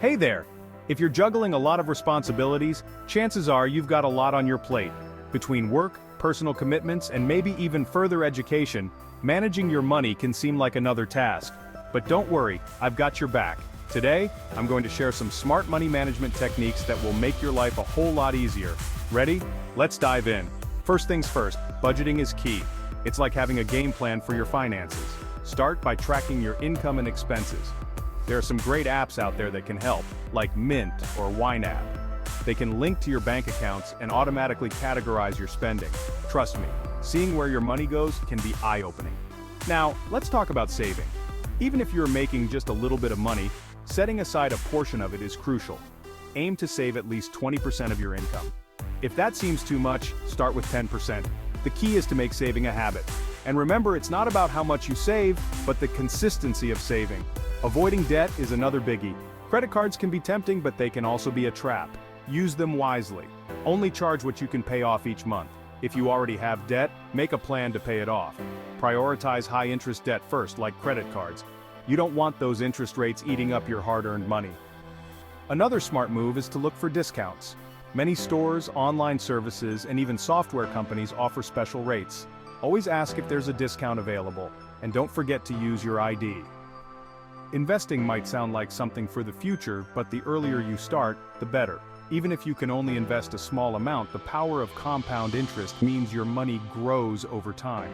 Hey there! If you're juggling a lot of responsibilities, chances are you've got a lot on your plate. Between work, personal commitments, and maybe even further education, managing your money can seem like another task. But don't worry, I've got your back. Today, I'm going to share some smart money management techniques that will make your life a whole lot easier. Ready? Let's dive in. First things first, budgeting is key. It's like having a game plan for your finances. Start by tracking your income and expenses. There are some great apps out there that can help, like Mint or YNAB. They can link to your bank accounts and automatically categorize your spending. Trust me, seeing where your money goes can be eye-opening. Now, let's talk about saving. Even if you're making just a little bit of money, setting aside a portion of it is crucial. Aim to save at least 20% of your income. If that seems too much, start with 10%. The key is to make saving a habit. And remember, it's not about how much you save, but the consistency of saving. Avoiding debt is another biggie. Credit cards can be tempting, but they can also be a trap. Use them wisely. Only charge what you can pay off each month. If you already have debt, make a plan to pay it off. Prioritize high-interest debt first, like credit cards. You don't want those interest rates eating up your hard-earned money. Another smart move is to look for discounts. Many stores, online services, and even software companies offer special rates. Always ask if there's a discount available, and don't forget to use your ID. Investing might sound like something for the future, but the earlier you start, the better. Even if you can only invest a small amount, the power of compound interest means your money grows over time.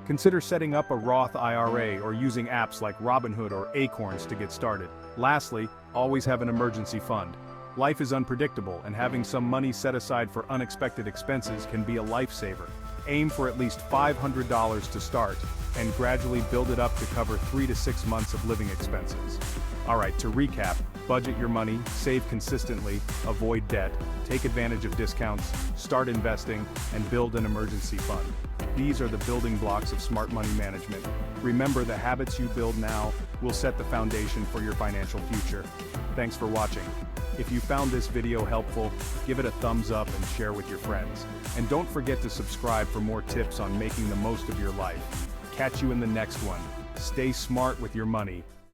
Consider setting up a Roth IRA or using apps like Robinhood or Acorns to get started. Lastly, always have an emergency fund. Life is unpredictable, and having some money set aside for unexpected expenses can be a lifesaver. Aim for at least $500 to start, and gradually build it up to cover 3 to 6 months of living expenses. Alright, to recap, budget your money, save consistently, avoid debt, take advantage of discounts, start investing, and build an emergency fund. These are the building blocks of smart money management. Remember, the habits you build now will set the foundation for your financial future. Thanks for watching. If you found this video helpful, give it a thumbs up and share with your friends. And don't forget to subscribe for more tips on making the most of your life. Catch you in the next one. Stay smart with your money.